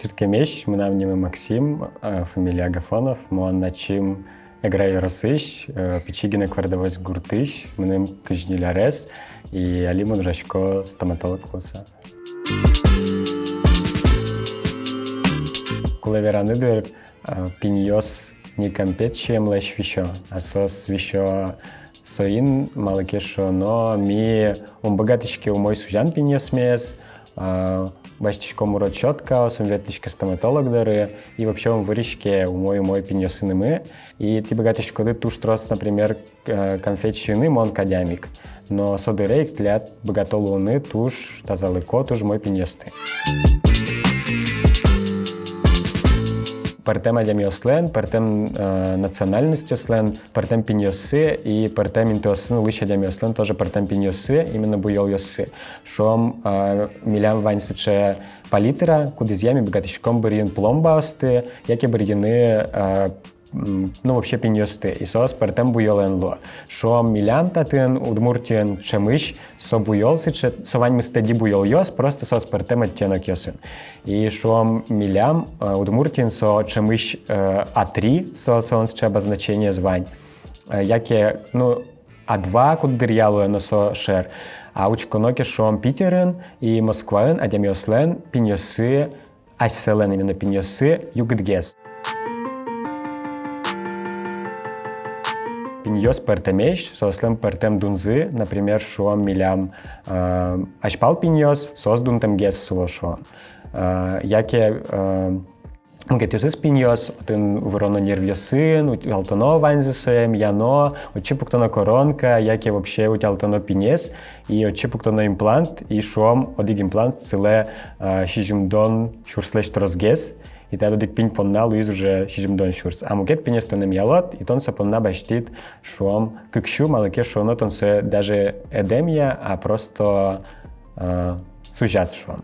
Чітке меч, мене ними Максим, фамилия Агафонов, мон начим играю росыш, печигине квардовоз гуртыш, менем кыжнилярес, и алимон рашко стоматолог лоса. Коли веранидер пиньос не компетчием лещ вищо, а сос вищо соин малыкешо, но ми богатышке у мой сужан пиньос мес, баштишко мурот чётка, осом ветлишке стоматолог дары, и вообще он вырежке у мой пиньосыны мы, и ты богатышко ды туш трос, например, конфетчины мон кадямик, но содырейк тлят богатолуны туш тазалыко туш мой пиньосты. Партем адямиослен, партем национальностьослен, партем пиньосы и партем интуосын лыщ адямиослен тоже партем пиньосы, именно буйол йосы. Шом милям ваньсыче палитра, кудызьями богатышком бырьин пломбаосты, яке бырьины вообще пиньосты. И сос партем буйолен ло. Шом милям татын удмуртien чемыш, со буйолсыче, со вань мы стади буйол йос, просто сос партем оттенок йосын. И шом милям удмуртien со чемыш А3, со он сче обозначение звань. Яке, А2 куддырьялуе, но со шер. А учконоке шом Питерен и Москваен, адямиослен, пиньосы, асселен именно пиньосы, югдгез. Пиньос партемеш, сослем партем дунзы, например, шуам милям ашпал пиньос, сос дунтем гес сулошо. Яке мукетюсис пиньос, отын вороно нервьосын, алтоно ванзисоем, яно, отчипуктоно коронка, яке вообще ут алтоно пинес, и отчипуктоно имплант, и шуам одиг имплант целе шижимдон чурслеш тросгес, и тогда дик пинь понна луиз уже шижимдон шурс. А мукет пинес тонем ялот, и тон со понна баштит шуам кыкшу, малыке шуано тон се даже эдемия, а просто сужат шуам.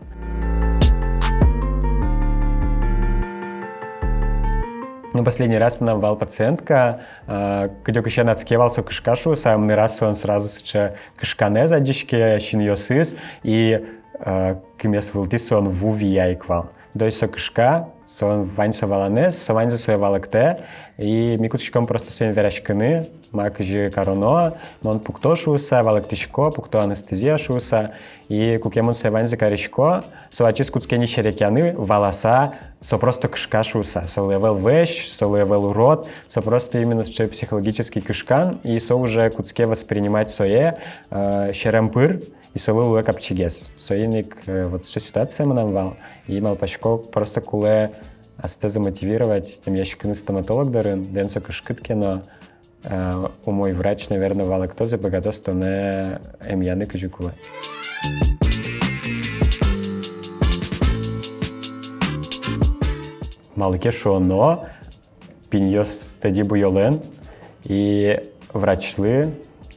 Последний раз мне вал пациентка, когда еще нацкевался кышкашу, самый раз он сразу сыче кышкане задишке, щиньосыс, и кымес вылтис он в увияйквал. Дой со кышка, сон вань со валанес, со вань за свой валакте, и микуточком просто сон верашканы, мак же короно, но он пукто шуса, валактичко, пукто анестезия шуса, и кукемон со вань за коричко, со ачис куцкени шерекяны, валаса, со просто кышка шуса, со левел вещь, со левел урод, со просто именно психологический кышкан, и со уже куцке воспринимать сое, шеремпыр, и солы луэ капчигес. Соиник вот что ситуация мы нам вал. И малпачко просто куле асте замотивировать. Им ящикный стоматолог дарын, венсо кышкытке, но у мой врач, наверное, вал кто за богатос, то не эмьяны кыжукуле. Малыке шоно, пиньос тади буйолен, и врачлы,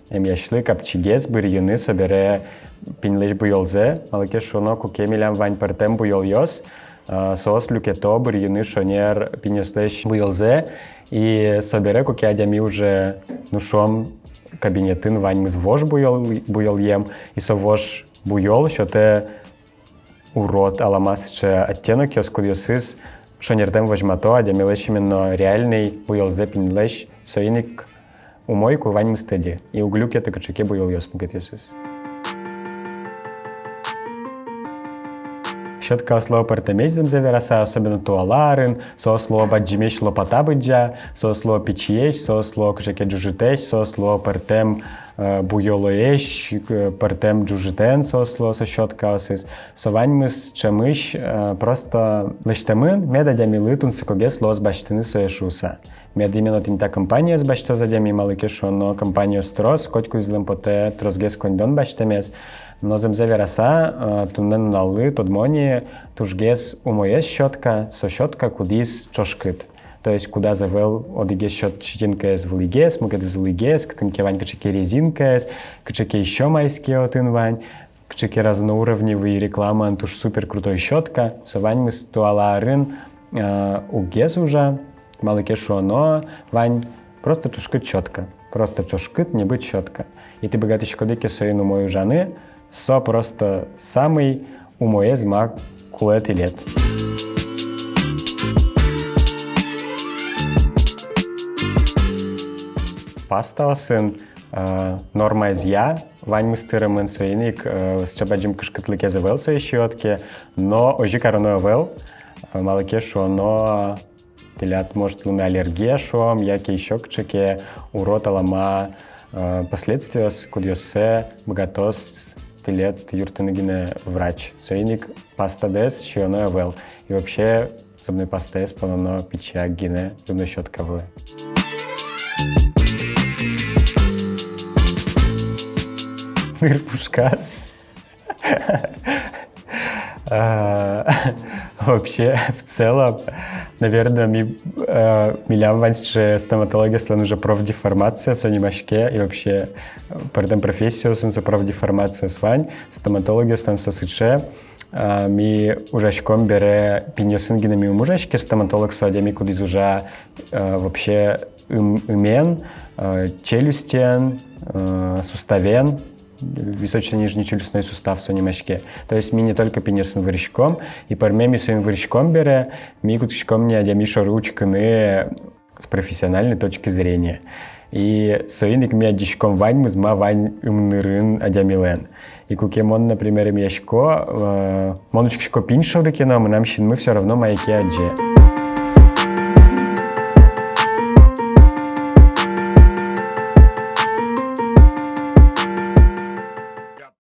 эмьяшлы капчигес, бырьяны собере пинлеш буйолзе, малыке шоно куке милям вань партем буйол-йос, соос люкето бырьяны шонер пиньослеш буйолзе, и собере куке адями уже нушом кабинетын вань мыз вож буйол-ем, и со вож буйол, що те урод аламасыче оттенок йос кудьосыз, шонердем вожмато, адями леш именно реальный буйолзе пинлеш, соиник умойку вань мыстеди, и углюке ты качаке буйол-йос мукет-йосыз. Щотка слово партемеч замзевераса, особенно туаларын, со слово баджимеч лопата быджа, со слово печиеч, со слово кашаке джужитеч, со слово партем буйолоеч, партем джужитен, со слово со щотка осыз. Со ваньмыс чамыш просто лыштамын, медадями лытун сыкоге слово с баштыны соешуса. Мед именно тимта компания с башто задями малыкешо, но компания строс, котку излем поте тросгес кондон баштемес. Но замзевераса туннен налы тодмони тужгес умоес щотка, со щотка кудис чошкыт. То есть куда завел одигес щот читинкес в лигес, мукедес в лигес, ктынке вань качеке резинкес, качеке еще майске отын вань, качеке разноуровневый реклама антуш супер крутой щотка, со вань мы стуаларын угес уже, малыкешо, но вань просто чошкыт щетка, просто чошкыт не быть щетка. И ты богатый деке соину мою жаны, со просто самый умоез мак кулет и лет. паста осын, норма езя, вань мыстырымын соиник, счабаджим кышкытлыке завел свои щетки, но ожи короной вел, малыке шоно телят может луна аллергия шом, яки еще кчеке урот алама последствия, кудьосе, богатос, телет юртенегине врач. Соиник паста дес, щеной вел. И вообще зубной паста дес, понано пичак гине, зубной щетка вел. Пушкас. Вообще, в целом, наверное, милям ваньше стоматология сан уже профдеформация с анимашке и вообще передам профессию сан за профдеформацию с вань, стоматология сан сосыче, ми ужашком бере пиньосынгинами у мужашки, стоматолог суадями кудыз уже вообще имен, челюстен, суставен, височно-нижний челюстной сустав в сонимашке. То есть ми не только пинесен варичком, и пармеми своим варичком бере, ми куточком не адямишо ручканы с профессиональной точки зрения. И соиник ми адичком вань мызма вань умнырын адямилен. И кукемон, например, им яшко, монучкишко пиншо рыкино, мы нам щин мы все равно маяки адже.